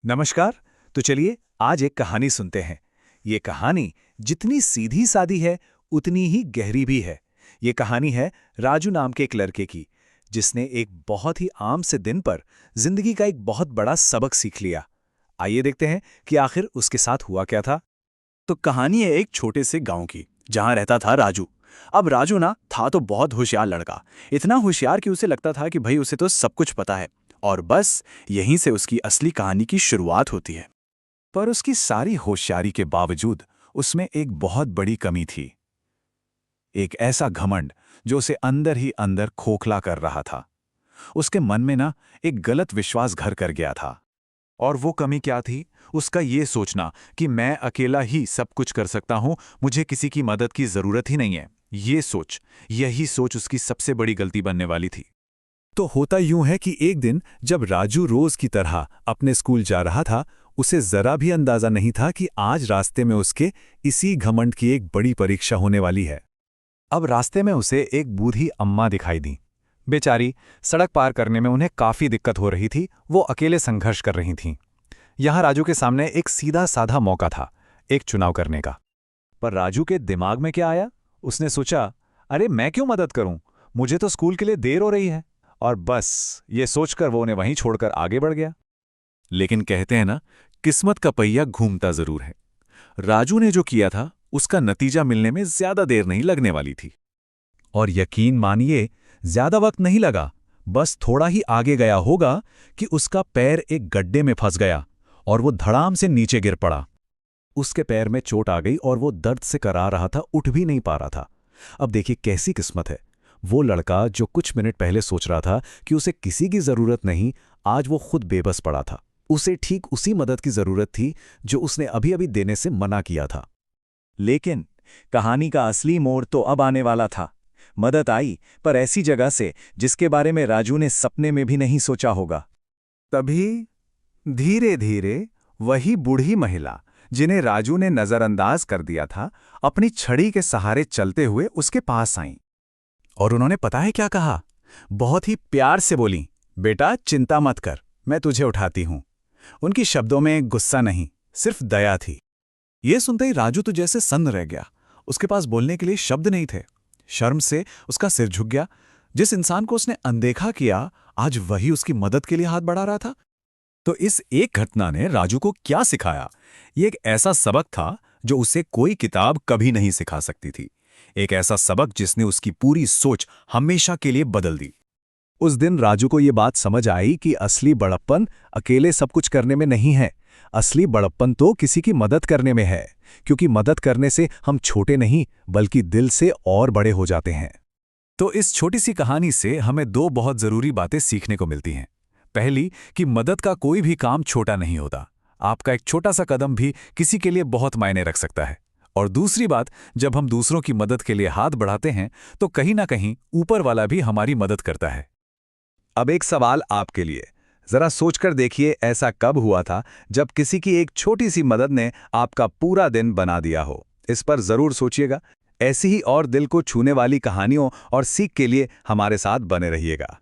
नमस्कार। तो चलिए आज एक कहानी सुनते हैं। ये कहानी जितनी सीधी सादी है उतनी ही गहरी भी है। ये कहानी है राजू नाम के एक लड़के की, जिसने एक बहुत ही आम से दिन पर जिंदगी का एक बहुत बड़ा सबक सीख लिया। आइए देखते हैं कि आखिर उसके साथ हुआ क्या था। तो कहानी है एक छोटे से गांव की, जहां रहता था राजू। अब राजू ना था तो बहुत होशियार लड़का। इतना होशियार कि उसे लगता था कि भाई उसे तो सब कुछ पता है। और बस यहीं से उसकी असली कहानी की शुरुआत होती है। पर उसकी सारी होशियारी के बावजूद उसमें एक बहुत बड़ी कमी थी। एक ऐसा घमंड जो उसे अंदर ही अंदर खोखला कर रहा था। उसके मन में ना एक गलत विश्वास घर कर गया था। और वो कमी क्या थी? उसका ये सोचना कि मैं अकेला ही सब कुछ कर सकता हूं, मुझे किसी की मदद की जरूरत ही नहीं है। यही सोच उसकी सबसे बड़ी गलती बनने वाली थी। तो होता यूं है कि एक दिन जब राजू रोज की तरह अपने स्कूल जा रहा था, उसे जरा भी अंदाजा नहीं था कि आज रास्ते में उसके इसी घमंड की एक बड़ी परीक्षा होने वाली है। अब रास्ते में उसे एक बूढ़ी अम्मा दिखाई दी। बेचारी, सड़क पार करने में उन्हें काफी दिक्कत हो रही थी। वो अकेले संघर्ष कर रही थीं। यहाँ राजू के सामने एक सीधा साधा मौका था, एक चुनाव करने का। पर राजू के दिमाग में क्या आया? उसने सोचा, अरे मैं क्यों मदद करूं? मुझे तो स्कूल के लिए देर हो रही है। और बस ये सोचकर वो उन्हें वहीं छोड़कर आगे बढ़ गया। लेकिन कहते हैं ना, किस्मत का पहिया घूमता जरूर है। राजू ने जो किया था उसका नतीजा मिलने में ज्यादा देर नहीं लगने वाली थी। और यकीन मानिए, ज्यादा वक्त नहीं लगा। बस थोड़ा ही आगे गया होगा कि उसका पैर एक गड्ढे में फंस गया और वो धड़ाम से नीचे गिर पड़ा। उसके पैर में चोट आ गई और वो दर्द से करा रहा था, उठ भी नहीं पा रहा था। अब देखिए कैसी किस्मत है। वो लड़का जो कुछ मिनट पहले सोच रहा था कि उसे किसी की जरूरत नहीं, आज वो खुद बेबस पड़ा था। उसे ठीक उसी मदद की जरूरत थी जो उसने अभी अभी देने से मना किया था। लेकिन कहानी का असली मोड़ तो अब आने वाला था। मदद आई, पर ऐसी जगह से जिसके बारे में राजू ने सपने में भी नहीं सोचा होगा। तभी धीरे धीरे वही बूढ़ी महिला, जिन्हें राजू ने नजरअंदाज कर दिया था, अपनी छड़ी के सहारे चलते हुए उसके पास आईं। और उन्होंने पता है क्या कहा? बहुत ही प्यार से बोली, बेटा चिंता मत कर, मैं तुझे उठाती हूं। उनकी शब्दों में गुस्सा नहीं, सिर्फ दया थी। ये सुनते ही राजू तो जैसे सन्न रह गया। उसके पास बोलने के लिए शब्द नहीं थे। शर्म से उसका सिर झुक गया। जिस इंसान को उसने अनदेखा किया, आज वही उसकी मदद के लिए हाथ बढ़ा रहा था। तो इस एक घटना ने राजू को क्या सिखाया? ये एक ऐसा सबक था जो उसे कोई किताब कभी नहीं सिखा सकती थी। एक ऐसा सबक जिसने उसकी पूरी सोच हमेशा के लिए बदल दी। उस दिन राजू को ये बात समझ आई कि असली बड़प्पन अकेले सब कुछ करने में नहीं है। असली बड़प्पन तो किसी की मदद करने में है, क्योंकि मदद करने से हम छोटे नहीं बल्कि दिल से और बड़े हो जाते हैं। तो इस छोटी सी कहानी से हमें दो बहुत जरूरी बातें सीखने को मिलती हैं। पहली, कि मदद का कोई भी काम छोटा नहीं होता। आपका एक छोटा सा कदम भी किसी के लिए बहुत मायने रख सकता है। और दूसरी बात, जब हम दूसरों की मदद के लिए हाथ बढ़ाते हैं तो कहीं ना कहीं ऊपर वाला भी हमारी मदद करता है। अब एक सवाल आपके लिए, जरा सोचकर देखिए, ऐसा कब हुआ था जब किसी की एक छोटी सी मदद ने आपका पूरा दिन बना दिया हो? इस पर जरूर सोचिएगा। ऐसी ही और दिल को छूने वाली कहानियों और सीख के लिए हमारे साथ बने रहिएगा।